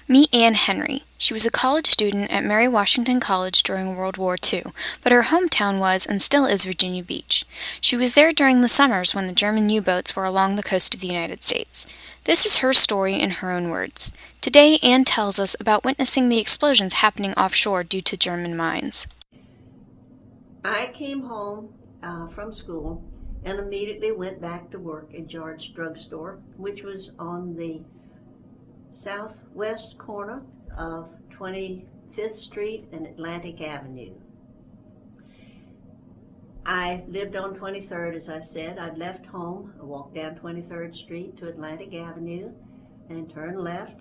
Meet Anne Henry. She was a college student at Mary Washington College during World War II, but her hometown was and still is Virginia Beach. She was there during the summers when the German U-boats were along the coast of the United States. This is her story in her own words. Today, Anne tells us about witnessing the explosions happening offshore due to German mines. I came home from school and immediately went back to work at George's Drugstore, which was on the southwest corner of 25th Street and Atlantic Avenue. I lived on 23rd, as I said. I'd left home, I walked down 23rd Street to Atlantic Avenue and turned left.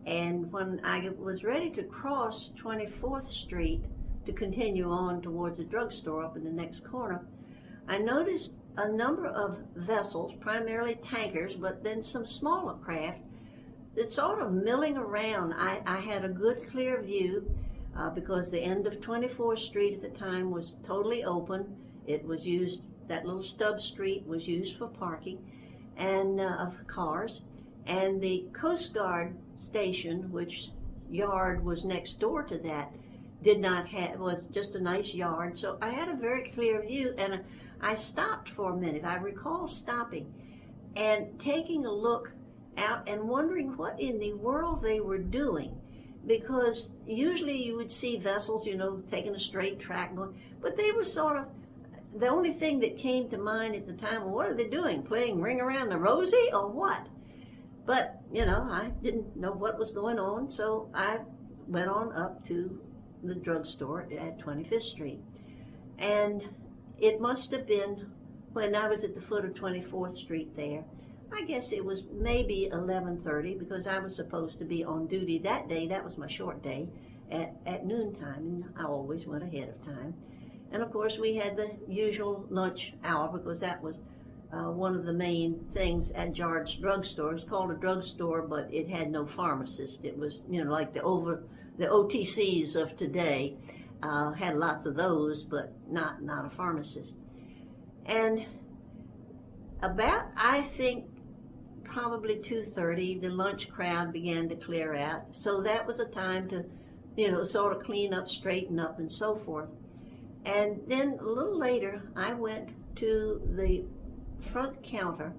And when I was ready to cross 24th Street to continue on towards the drugstore up in the next corner, I noticed a number of vessels, primarily tankers, but then some smaller craft, that sort of milling around. I had a good clear view because the end of 24th Street at the time was totally open. It was used, that little stub street was used for parking and of cars. And the Coast Guard station, which yard was next door to that, did not have, was just a nice yard. So I had a very clear view, and I stopped for a minute. I recall stopping and taking a look out and wondering what in the world they were doing, because usually you would see vessels, taking a straight track going, but they were sort of, the only thing that came to mind at the time, well, what are they doing, playing Ring Around the Rosie or what? But, I didn't know what was going on, so I went on up to the drugstore at 25th Street. And it must have been when I was at the foot of 24th Street there. I guess it was maybe 11:30 because I was supposed to be on duty that day. That was my short day at noontime, and I always went ahead of time. And of course we had the usual lunch hour because that was one of the main things at George's Drugstore. It's called a drugstore, but it had no pharmacist. It was, like the OTCs of today. Had lots of those, but not a pharmacist. And about, I think, probably 2:30, the lunch crowd began to clear out. So that was a time to, sort of clean up, straighten up, and so forth. And then a little later, I went to the front counter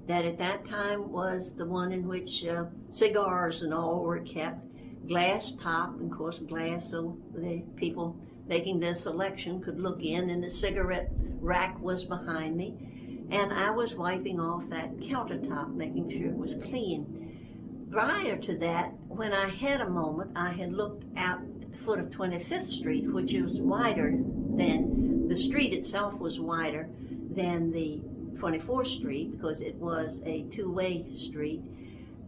that at that time was the one in which cigars and all were kept. Glass top, of course glass, so the people making their selection could look in, and the cigarette rack was behind me. And I was wiping off that countertop, making sure it was clean. Prior to that, when I had a moment, I had looked out at the foot of 25th Street, which was wider than, the street itself was wider than the 24th Street because it was a two-way street,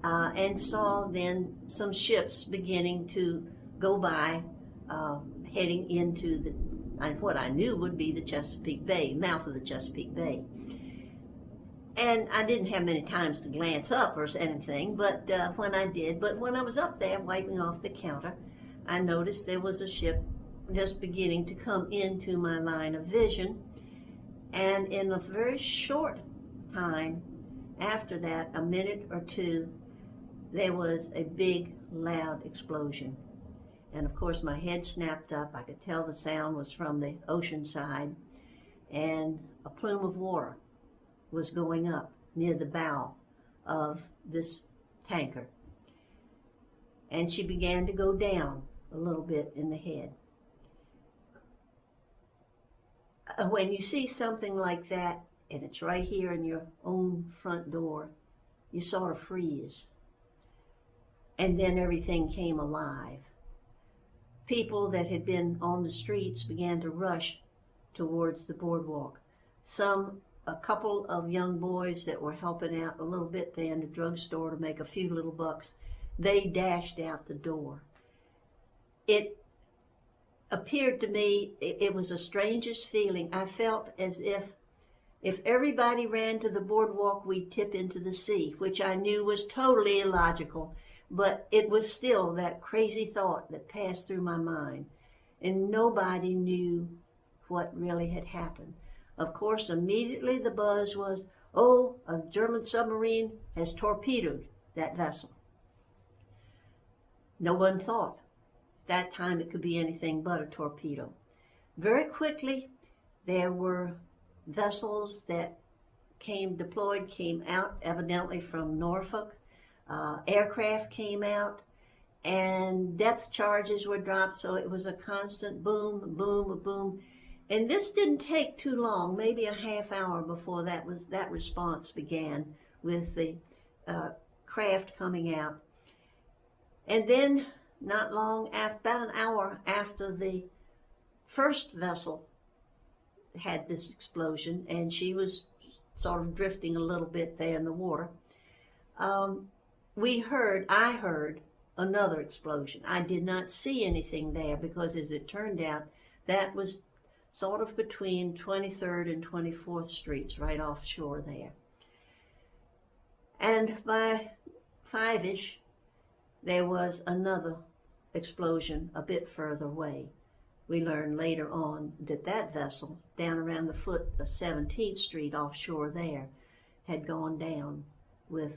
and saw then some ships beginning to go by, heading into what I knew would be the Chesapeake Bay, mouth of the Chesapeake Bay. And I didn't have many times to glance up or anything, but when I was up there wiping off the counter, I noticed there was a ship just beginning to come into my line of vision. And in a very short time after that, a minute or two, there was a big, loud explosion. And of course my head snapped up. I could tell the sound was from the ocean side, and a plume of water was going up near the bow of this tanker. And she began to go down a little bit in the head. When you see something like that, and it's right here in your own front door, you sort of freeze. And then everything came alive. People that had been on the streets began to rush towards the boardwalk. A couple of young boys that were helping out a little bit there in the drugstore to make a few little bucks, they dashed out the door. It appeared to me, it was the strangest feeling. I felt as if everybody ran to the boardwalk, we'd tip into the sea, which I knew was totally illogical, but it was still that crazy thought that passed through my mind, and nobody knew what really had happened. Of course, immediately the buzz was, oh, a German submarine has torpedoed that vessel. No one thought that time it could be anything but a torpedo. Very quickly, there were vessels that came out, evidently from Norfolk. Aircraft came out, and depth charges were dropped, so it was a constant boom, boom, boom. And this didn't take too long, maybe a half hour before that response began with the craft coming out. And then, not long after, about an hour after the first vessel had this explosion, and she was sort of drifting a little bit there in the water, I heard another explosion. I did not see anything there because, as it turned out, that was sort of between 23rd and 24th Streets, right offshore there. And by 5-ish, there was another explosion a bit further away. We learned later on that that vessel, down around the foot of 17th Street offshore there, had gone down with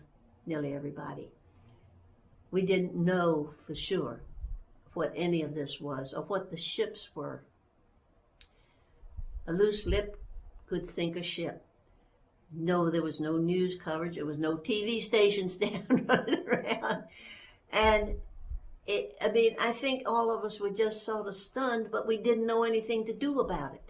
nearly everybody. We didn't know for sure what any of this was or what the ships were. A loose lip could sink a ship. No, there was no news coverage. There was no TV stations down running around. And I think all of us were just sort of stunned, but we didn't know anything to do about it.